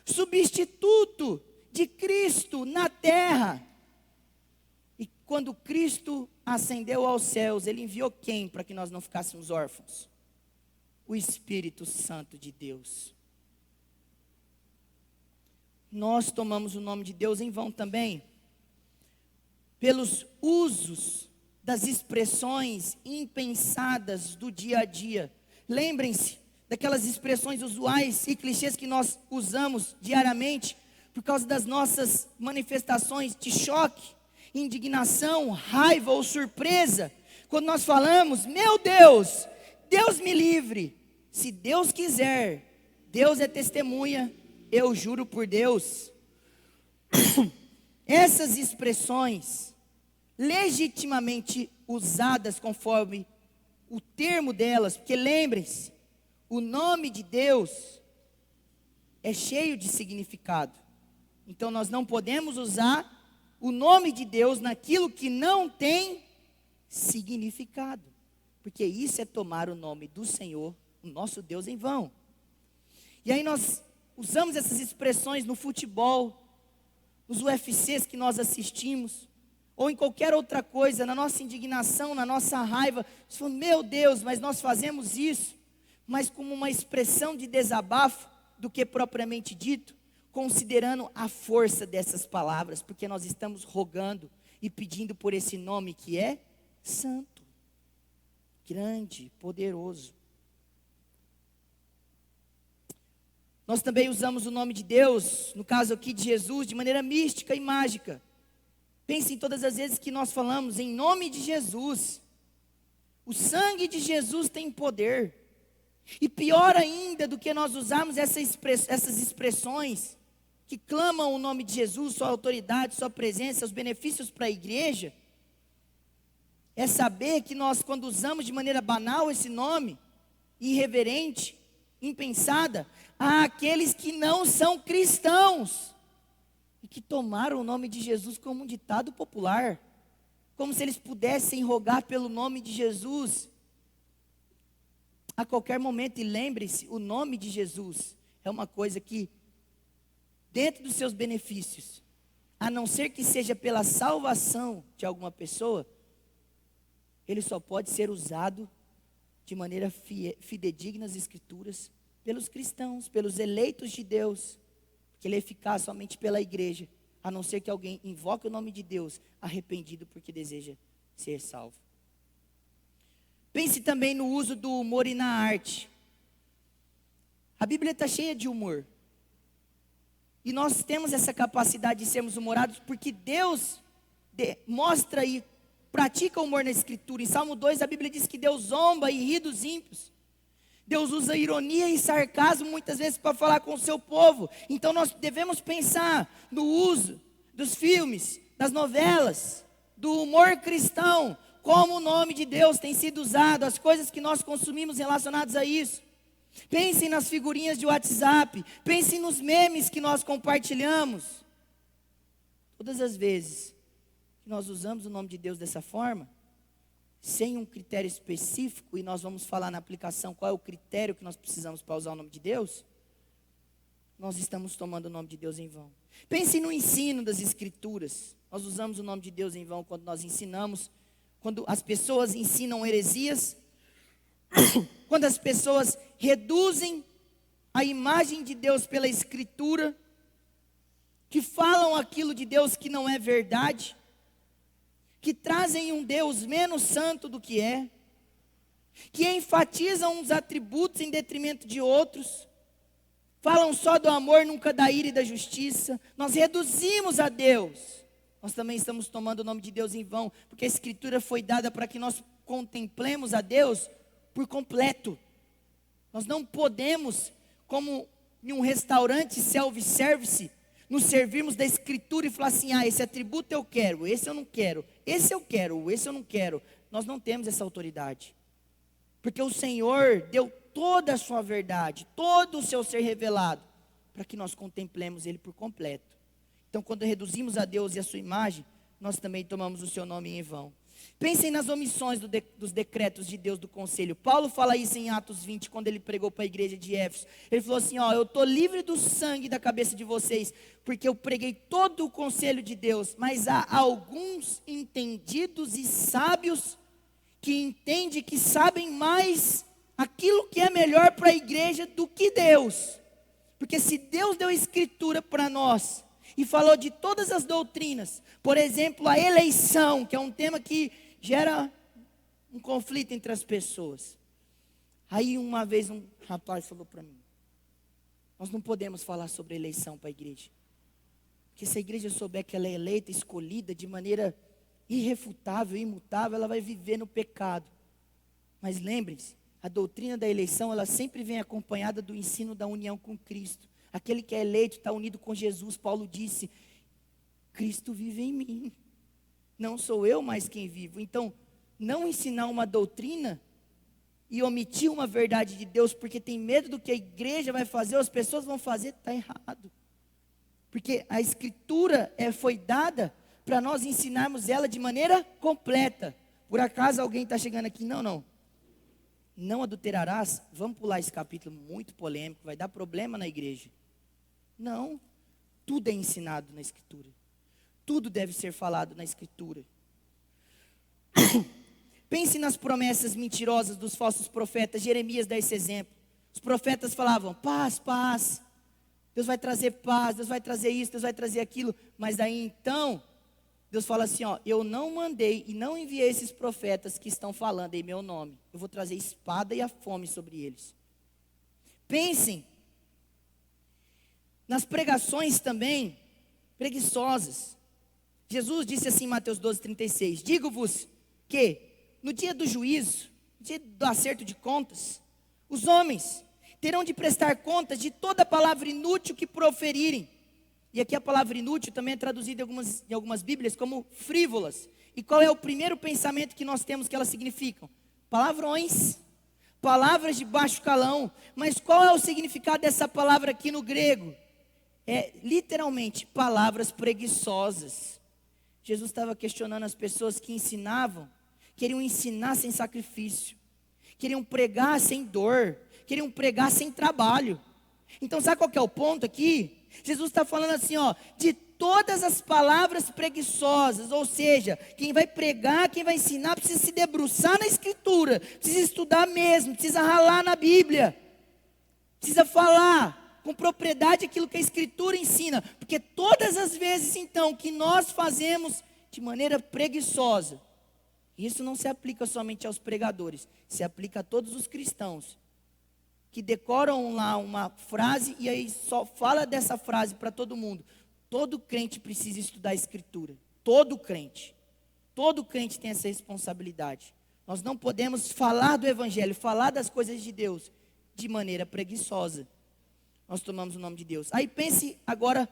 substituto de Cristo na terra. E quando Cristo ascendeu aos céus, ele enviou quem para que nós não ficássemos órfãos? O Espírito Santo de Deus. Nós tomamos o nome de Deus em vão também, pelos usos das expressões impensadas do dia a dia. Lembrem-se daquelas expressões usuais e clichês que nós usamos diariamente, por causa das nossas manifestações de choque, indignação, raiva ou surpresa. Quando nós falamos, meu Deus, Deus me livre. Se Deus quiser, Deus é testemunha, eu juro por Deus. Essas expressões, legitimamente usadas conforme o termo delas, porque lembrem-se, o nome de Deus é cheio de significado. Então nós não podemos usar o nome de Deus naquilo que não tem significado, porque isso é tomar o nome do Senhor, o nosso Deus, em vão. E aí nós usamos essas expressões no futebol, nos UFCs que nós assistimos, ou em qualquer outra coisa, na nossa indignação, na nossa raiva. Você fala, meu Deus, mas nós fazemos isso, mas como uma expressão de desabafo, do que propriamente dito, considerando a força dessas palavras, porque nós estamos rogando e pedindo por esse nome que é santo, grande, poderoso. Nós também usamos o nome de Deus, no caso aqui de Jesus, de maneira mística e mágica. Pense em todas as vezes que nós falamos em nome de Jesus. O sangue de Jesus tem poder. E pior ainda do que nós usarmos essas expressões que clamam o nome de Jesus, sua autoridade, sua presença, os benefícios para a igreja, é saber que nós, quando usamos de maneira banal esse nome, irreverente, impensada, há aqueles que não são cristãos e que tomaram o nome de Jesus como um ditado popular, como se eles pudessem rogar pelo nome de Jesus a qualquer momento. E lembre-se, o nome de Jesus é uma coisa que, dentro dos seus benefícios, a não ser que seja pela salvação de alguma pessoa, ele só pode ser usado de maneira fidedigna às Escrituras pelos cristãos, pelos eleitos de Deus, porque ele é eficaz somente pela igreja, a não ser que alguém invoque o nome de Deus, arrependido porque deseja ser salvo. Pense também no uso do humor e na arte. A Bíblia está cheia de humor. E nós temos essa capacidade de sermos humorados porque Deus mostra e pratica o humor na Escritura. Em Salmo 2 a Bíblia diz que Deus zomba e ri dos ímpios. Deus usa ironia e sarcasmo muitas vezes para falar com o seu povo. Então nós devemos pensar no uso dos filmes, das novelas, do humor cristão, como o nome de Deus tem sido usado, as coisas que nós consumimos relacionadas a isso. Pensem nas figurinhas de WhatsApp, pensem nos memes que nós compartilhamos. Todas as vezes que nós usamos o nome de Deus dessa forma, sem um critério específico, e nós vamos falar na aplicação qual é o critério que nós precisamos para usar o nome de Deus, nós estamos tomando o nome de Deus em vão. Pensem no ensino das Escrituras. Nós usamos o nome de Deus em vão quando nós ensinamos, quando as pessoas ensinam heresias, quando as pessoas reduzem a imagem de Deus pela Escritura, que falam aquilo de Deus que não é verdade, que trazem um Deus menos santo do que é, que enfatizam uns atributos em detrimento de outros, falam só do amor, nunca da ira e da justiça. Nós reduzimos a Deus. Nós também estamos tomando o nome de Deus em vão, porque a Escritura foi dada para que nós contemplemos a Deus por completo. Nós não podemos, como em um restaurante self-service, nos servirmos da Escritura e falar assim, esse atributo eu quero, esse eu não quero, esse eu quero, esse eu não quero. Nós não temos essa autoridade, porque o Senhor deu toda a sua verdade, todo o seu ser revelado, para que nós contemplemos Ele por completo. Então quando reduzimos a Deus e a sua imagem, nós também tomamos o seu nome em vão. Pensem nas omissões dos decretos de Deus do conselho. Paulo fala isso em Atos 20, quando ele pregou para a igreja de Éfeso. Ele falou assim, eu estou livre do sangue da cabeça de vocês, porque eu preguei todo o conselho de Deus, mas há alguns entendidos e sábios, que entendem que sabem mais aquilo que é melhor para a igreja do que Deus. Porque se Deus deu a Escritura para nós, e falou de todas as doutrinas, por exemplo, a eleição, que é um tema que gera um conflito entre as pessoas. Aí uma vez um rapaz falou para mim, nós não podemos falar sobre eleição para a igreja, porque se a igreja souber que ela é eleita, escolhida de maneira irrefutável, imutável, ela vai viver no pecado. Mas lembrem-se, a doutrina da eleição, ela sempre vem acompanhada do ensino da união com Cristo. Aquele que é eleito está unido com Jesus. Paulo disse, Cristo vive em mim, não sou eu mais quem vivo. Então, não ensinar uma doutrina e omitir uma verdade de Deus, porque tem medo do que a igreja vai fazer, ou as pessoas vão fazer, está errado. Porque a Escritura foi dada para nós ensinarmos ela de maneira completa. Por acaso alguém está chegando aqui, não adulterarás, vamos pular esse capítulo muito polêmico, vai dar problema na igreja. Não, tudo é ensinado na Escritura, tudo deve ser falado na Escritura. Pense nas promessas mentirosas dos falsos profetas. Jeremias dá esse exemplo. Os profetas falavam, paz, paz, Deus vai trazer paz, Deus vai trazer isso, Deus vai trazer aquilo. Mas aí então, Deus fala assim, eu não mandei e não enviei esses profetas que estão falando em meu nome. Eu vou trazer espada e a fome sobre eles. Pensem nas pregações também preguiçosas. Jesus disse assim em Mateus 12:36, digo-vos que no dia do juízo, no dia do acerto de contas, os homens terão de prestar contas de toda palavra inútil que proferirem. E aqui a palavra inútil também é traduzida em algumas Bíblias como frívolas. E qual é o primeiro pensamento que nós temos que elas significam? Palavrões, palavras de baixo calão. Mas qual é o significado dessa palavra aqui no grego? É literalmente palavras preguiçosas. Jesus estava questionando as pessoas que ensinavam, queriam ensinar sem sacrifício, queriam pregar sem dor, queriam pregar sem trabalho. Então sabe qual que é o ponto aqui? Jesus está falando assim, de todas as palavras preguiçosas, ou seja, quem vai pregar, quem vai ensinar, precisa se debruçar na Escritura, precisa estudar mesmo, precisa ralar na Bíblia. Precisa falar com propriedade aquilo que a Escritura ensina. Porque todas as vezes, então, que nós fazemos de maneira preguiçosa, isso não se aplica somente aos pregadores, se aplica a todos os cristãos, que decoram lá uma frase e aí só fala dessa frase para todo mundo. Todo crente precisa estudar a Escritura. Todo crente tem essa responsabilidade. Nós não podemos falar do Evangelho, falar das coisas de Deus de maneira preguiçosa. Nós tomamos o nome de Deus. Aí pense agora,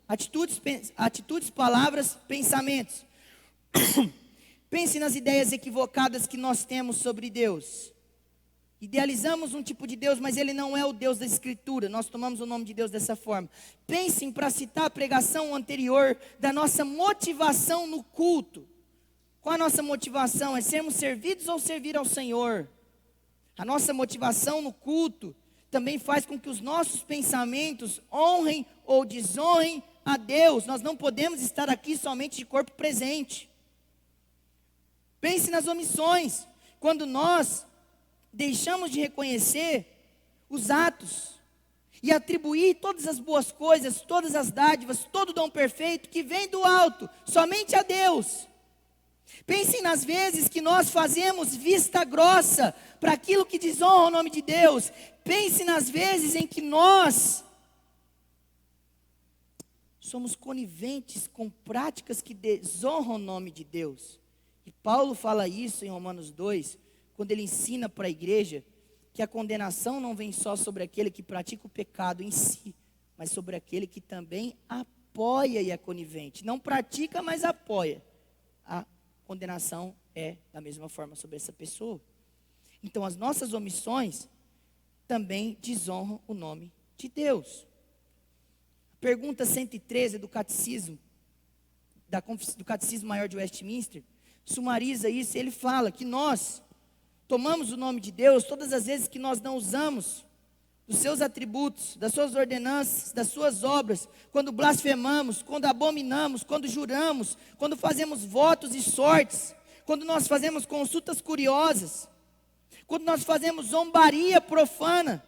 atitudes, palavras, pensamentos. Pense nas ideias equivocadas que nós temos sobre Deus. Idealizamos um tipo de Deus, mas ele não é o Deus da Escritura. Nós tomamos o nome de Deus dessa forma. Pensem, para citar a pregação anterior, da nossa motivação no culto. Qual a nossa motivação? É sermos servidos ou servir ao Senhor? A nossa motivação no culto também faz com que os nossos pensamentos honrem ou desonrem a Deus. Nós não podemos estar aqui somente de corpo presente. Pense nas omissões. Quando nós deixamos de reconhecer os atos e atribuir todas as boas coisas, todas as dádivas, todo o dom perfeito que vem do alto, somente a Deus. Pensem nas vezes que nós fazemos vista grossa para aquilo que desonra o nome de Deus. Pense nas vezes em que nós somos coniventes com práticas que desonram o nome de Deus. E Paulo fala isso em Romanos 2, quando ele ensina para a igreja que a condenação não vem só sobre aquele que pratica o pecado em si, mas sobre aquele que também apoia e é conivente. Não pratica, mas apoia. A condenação é da mesma forma sobre essa pessoa. Então as nossas omissões também desonram o nome de Deus. Pergunta 113 do Catecismo, do Catecismo Maior de Westminster, sumariza isso. Ele fala que nós tomamos o nome de Deus todas as vezes que nós não usamos dos seus atributos, das suas ordenanças, das suas obras, quando blasfemamos, quando abominamos, quando juramos, quando fazemos votos e sortes, quando nós fazemos consultas curiosas, quando nós fazemos zombaria profana,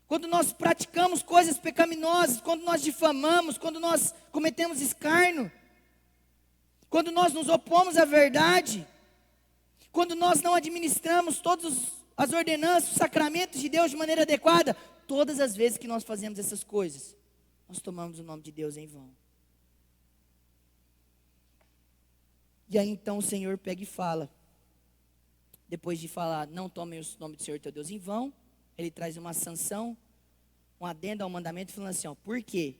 quando nós praticamos coisas pecaminosas, quando nós difamamos, quando nós cometemos escárnio, quando nós nos opomos à verdade, quando nós não administramos todas as ordenanças, os sacramentos de Deus de maneira adequada, todas as vezes que nós fazemos essas coisas, nós tomamos o nome de Deus em vão. E aí então o Senhor pega e fala, depois de falar, não tomem o nome do Senhor teu Deus em vão, ele traz uma sanção, um adendo ao mandamento, falando assim, por quê?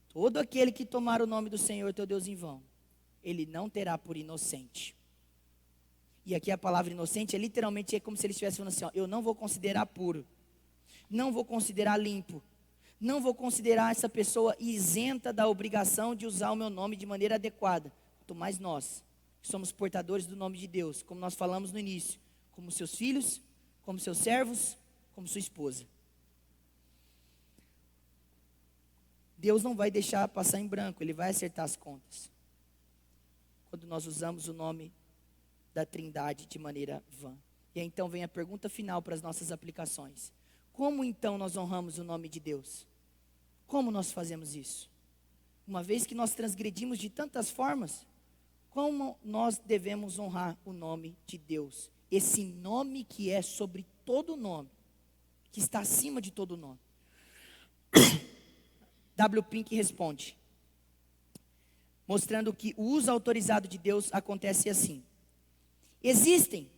Todo aquele que tomar o nome do Senhor teu Deus em vão, ele não terá por inocente. E aqui a palavra inocente é literalmente como se ele estivesse falando assim, eu não vou considerar puro, não vou considerar limpo, não vou considerar essa pessoa isenta da obrigação de usar o meu nome de maneira adequada. Quanto mais nós, que somos portadores do nome de Deus, como nós falamos no início, como seus filhos, como seus servos, como sua esposa. Deus não vai deixar passar em branco, Ele vai acertar as contas. Quando nós usamos o nome da Trindade de maneira vã. E aí, então vem a pergunta final para as nossas aplicações. Como então nós honramos o nome de Deus? Como nós fazemos isso? Uma vez que nós transgredimos de tantas formas, como nós devemos honrar o nome de Deus? Esse nome que é sobre todo nome, que está acima de todo nome. W. Pink responde, mostrando que o uso autorizado de Deus acontece assim. Existem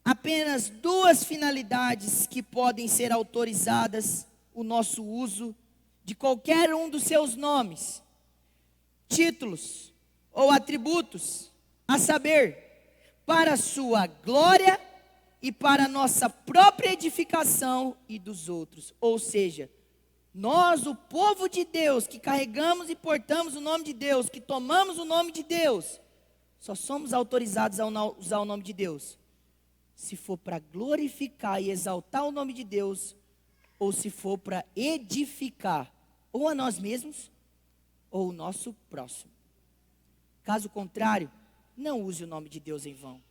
apenas duas finalidades que podem ser autorizadas o nosso uso de qualquer um dos seus nomes, títulos ou atributos, a saber, para a sua glória e para a nossa própria edificação e dos outros. Ou seja, nós, o povo de Deus, que carregamos e portamos o nome de Deus, que tomamos o nome de Deus, só somos autorizados a usar o nome de Deus se for para glorificar e exaltar o nome de Deus, ou se for para edificar ou a nós mesmos ou o nosso próximo. Caso contrário, não use o nome de Deus em vão.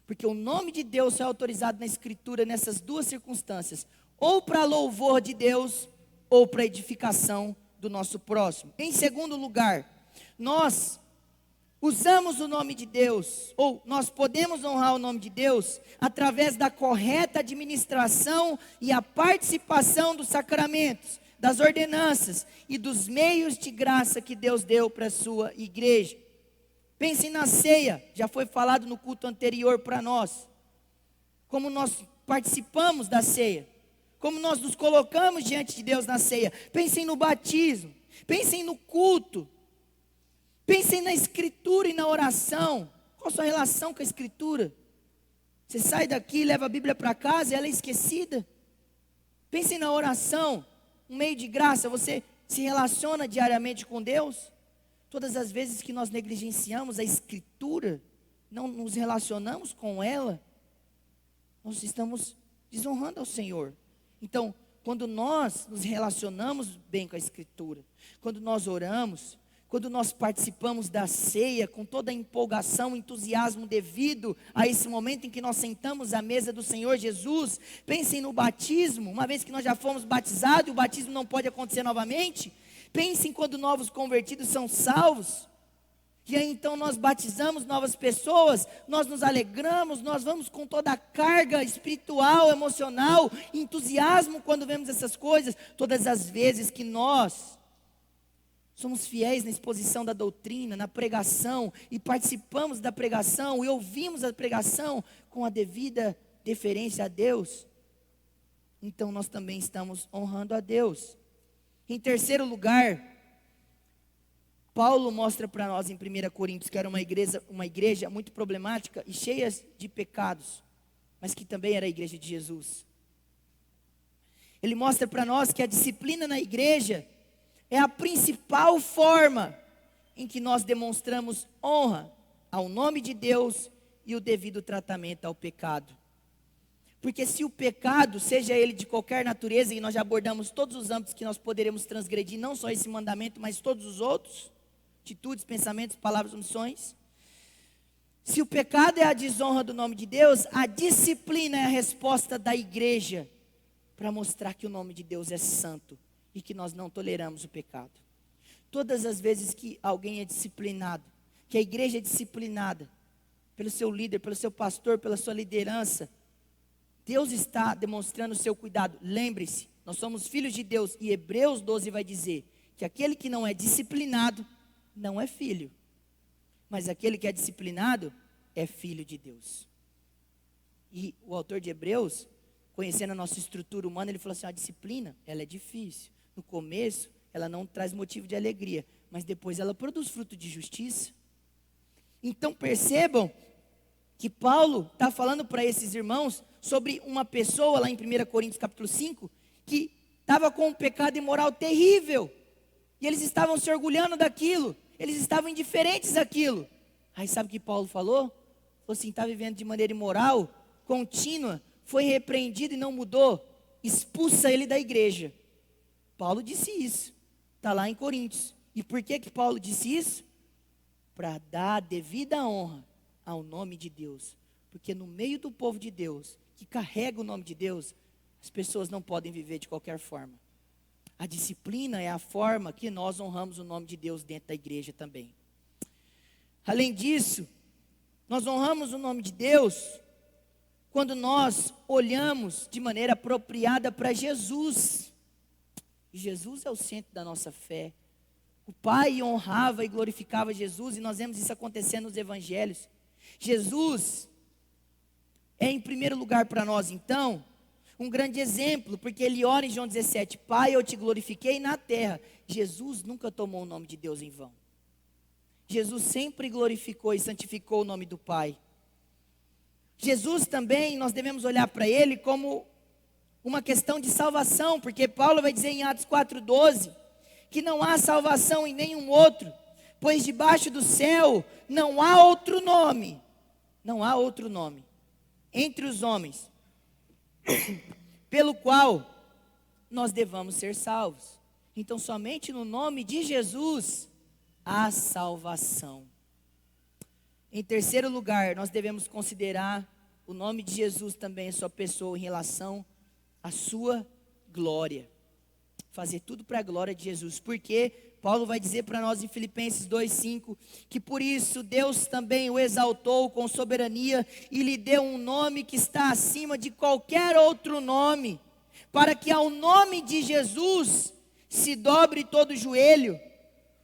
Porque o nome de Deus é autorizado na Escritura nessas duas circunstâncias: ou para louvor de Deus, ou para edificação do nosso próximo. Em segundo lugar, nós usamos o nome de Deus, ou nós podemos honrar o nome de Deus, através da correta administração e a participação dos sacramentos, das ordenanças e dos meios de graça que Deus deu para a sua igreja. Pensem na ceia, já foi falado no culto anterior para nós, como nós participamos da ceia, como nós nos colocamos diante de Deus na ceia. Pensem no batismo, pensem no culto, pensem na escritura e na oração. Qual a sua relação com a escritura? Você sai daqui, leva a Bíblia para casa e ela é esquecida. Pensem na oração, um meio de graça. Você se relaciona diariamente com Deus? Todas as vezes que nós negligenciamos a escritura, não nos relacionamos com ela, nós estamos desonrando ao Senhor. Então, quando nós nos relacionamos bem com a escritura, quando nós oramos, quando nós participamos da ceia com toda a empolgação, entusiasmo devido a esse momento em que nós sentamos à mesa do Senhor Jesus, pensem no batismo, uma vez que nós já fomos batizados e o batismo não pode acontecer novamente. Pensem quando novos convertidos são salvos, e aí então nós batizamos novas pessoas, nós nos alegramos, nós vamos com toda a carga espiritual, emocional, entusiasmo quando vemos essas coisas. Todas as vezes que nós somos fiéis na exposição da doutrina, na pregação, e participamos da pregação, e ouvimos a pregação com a devida deferência a Deus, então nós também estamos honrando a Deus. Em terceiro lugar, Paulo mostra para nós em 1 Coríntios que era uma igreja muito problemática e cheia de pecados, mas que também era a igreja de Jesus. Ele mostra para nós que a disciplina na igreja é a principal forma em que nós demonstramos honra ao nome de Deus e o devido tratamento ao pecado. Porque se o pecado, seja ele de qualquer natureza, e nós já abordamos todos os âmbitos que nós poderemos transgredir, não só esse mandamento, mas todos os outros, atitudes, pensamentos, palavras, omissões. Se o pecado é a desonra do nome de Deus, a disciplina é a resposta da igreja para mostrar que o nome de Deus é santo e que nós não toleramos o pecado. Todas as vezes que alguém é disciplinado, que a igreja é disciplinada pelo seu líder, pelo seu pastor, pela sua liderança, Deus está demonstrando o seu cuidado. Lembre-se, nós somos filhos de Deus, e Hebreus 12 vai dizer que aquele que não é disciplinado não é filho, mas aquele que é disciplinado é filho de Deus. E o autor de Hebreus, conhecendo a nossa estrutura humana, ele falou assim: a disciplina, ela é difícil. No começo, ela não traz motivo de alegria, mas depois ela produz fruto de justiça. Então percebam que Paulo está falando para esses irmãos sobre uma pessoa lá em 1 Coríntios capítulo 5, que estava com um pecado imoral terrível, e eles estavam se orgulhando daquilo, eles estavam indiferentes àquilo. Aí sabe o que Paulo falou? Falou assim: está vivendo de maneira imoral, contínua, foi repreendido e não mudou, expulsa ele da igreja. Paulo disse isso, está lá em Coríntios. E por que Paulo disse isso? Para dar a devida honra ao nome de Deus, porque no meio do povo de Deus, que carrega o nome de Deus, as pessoas não podem viver de qualquer forma. A disciplina é a forma que nós honramos o nome de Deus dentro da igreja também. Além disso, nós honramos o nome de Deus quando nós olhamos de maneira apropriada para Jesus. E Jesus é o centro da nossa fé. O Pai honrava e glorificava Jesus, e nós vemos isso acontecendo nos evangelhos. Jesus é em primeiro lugar para nós, então, um grande exemplo, porque ele ora em João 17, Pai, eu te glorifiquei na terra. Jesus nunca tomou o nome de Deus em vão. Jesus sempre glorificou e santificou o nome do Pai. Jesus também, nós devemos olhar para ele como uma questão de salvação, porque Paulo vai dizer em Atos 4,12, que não há salvação em nenhum outro, pois debaixo do céu não há outro nome entre os homens pelo qual nós devamos ser salvos. Então somente no nome de Jesus há salvação. Em terceiro lugar, nós devemos considerar o nome de Jesus também, a sua pessoa, em relação à sua glória. Fazer tudo para a glória de Jesus. Porque Paulo vai dizer para nós em Filipenses 2,5, que por isso Deus também o exaltou com soberania e lhe deu um nome que está acima de qualquer outro nome, para que ao nome de Jesus se dobre todo o joelho,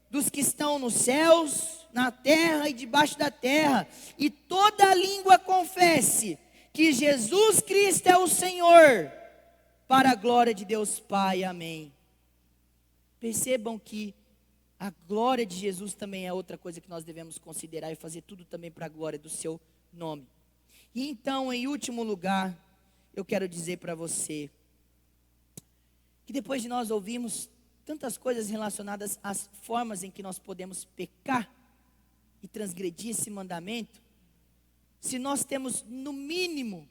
dos que estão nos céus, na terra e debaixo da terra, e toda língua confesse que Jesus Cristo é o Senhor, para a glória de Deus Pai, amém. Percebam que a glória de Jesus também é outra coisa que nós devemos considerar e fazer tudo também para a glória do seu nome. E então, em último lugar, eu quero dizer para você, que depois de nós ouvirmos tantas coisas relacionadas às formas em que nós podemos pecar e transgredir esse mandamento, se nós temos no mínimo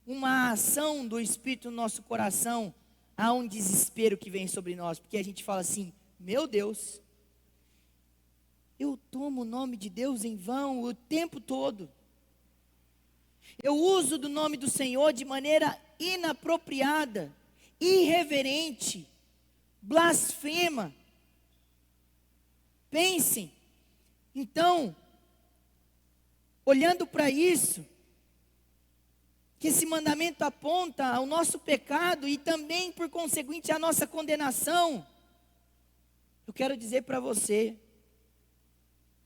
uma ação do Espírito no nosso coração, há um desespero que vem sobre nós, porque a gente fala assim: meu Deus, eu tomo o nome de Deus em vão o tempo todo, eu uso do nome do Senhor de maneira inapropriada, irreverente, blasfema. Pensem, então, olhando para isso, que esse mandamento aponta ao nosso pecado e também, por conseguinte, à nossa condenação, eu quero dizer para você,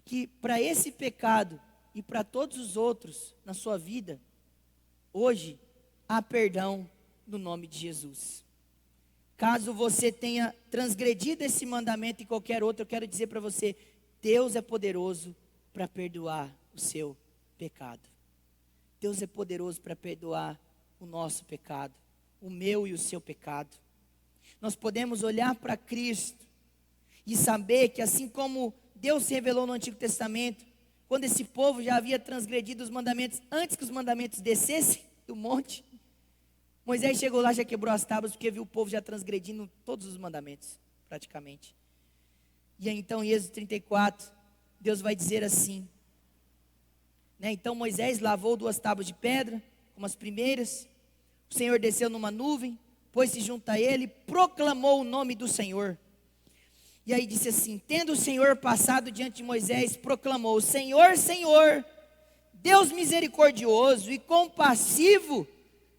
que para esse pecado e para todos os outros na sua vida, hoje, há perdão no nome de Jesus. Caso você tenha transgredido esse mandamento e qualquer outro, eu quero dizer para você, Deus é poderoso para perdoar o seu pecado. Deus é poderoso para perdoar o nosso pecado, o meu e o seu pecado. Nós podemos olhar para Cristo e saber que assim como Deus se revelou no Antigo Testamento, quando esse povo já havia transgredido os mandamentos, antes que os mandamentos descessem do monte, Moisés chegou lá, já quebrou as tábuas, porque viu o povo já transgredindo todos os mandamentos, praticamente. E aí, então, em Êxodo 34, Deus vai dizer assim, né? Então Moisés lavou 2 tábuas de pedra, como as primeiras, o Senhor desceu numa nuvem, pôs-se junto a ele, proclamou o nome do Senhor. E aí disse assim, tendo o Senhor passado diante de Moisés, proclamou, Senhor, Senhor, Deus misericordioso e compassivo,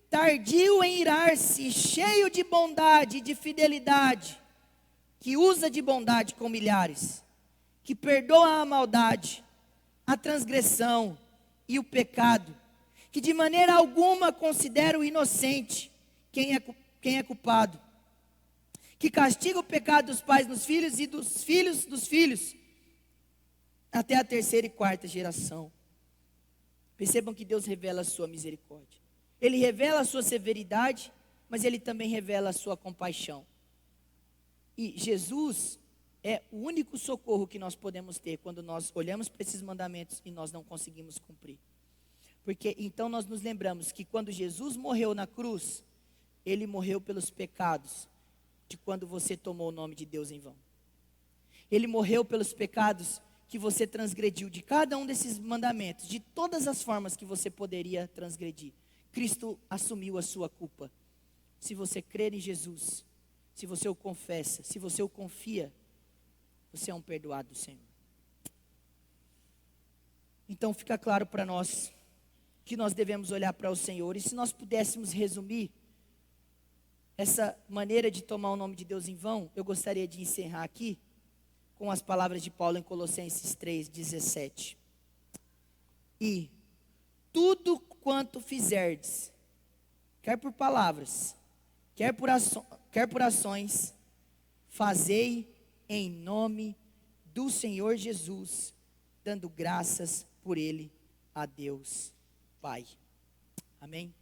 tardio em irar-se, cheio de bondade e de fidelidade, que usa de bondade com milhares, que perdoa a maldade, a transgressão e o pecado, que de maneira alguma considera o inocente quem é culpado, que castiga o pecado dos pais nos filhos e dos filhos, até a 3ª e 4ª geração. Percebam que Deus revela a sua misericórdia. Ele revela a sua severidade, mas Ele também revela a sua compaixão. E Jesus é o único socorro que nós podemos ter quando nós olhamos para esses mandamentos e nós não conseguimos cumprir. Porque então nós nos lembramos que quando Jesus morreu na cruz, Ele morreu pelos pecados de quando você tomou o nome de Deus em vão. Ele morreu pelos pecados que você transgrediu de cada um desses mandamentos, de todas as formas que você poderia transgredir. Cristo assumiu a sua culpa. Se você crer em Jesus, se você o confessa, se você o confia, você é um perdoado do Senhor. Então fica claro para nós que nós devemos olhar para o Senhor. E se nós pudéssemos resumir essa maneira de tomar o nome de Deus em vão, eu gostaria de encerrar aqui com as palavras de Paulo em Colossenses 3:17. E tudo quanto fizerdes, quer por palavras, quer por ações, fazei em nome do Senhor Jesus, dando graças por Ele a Deus Pai. Amém?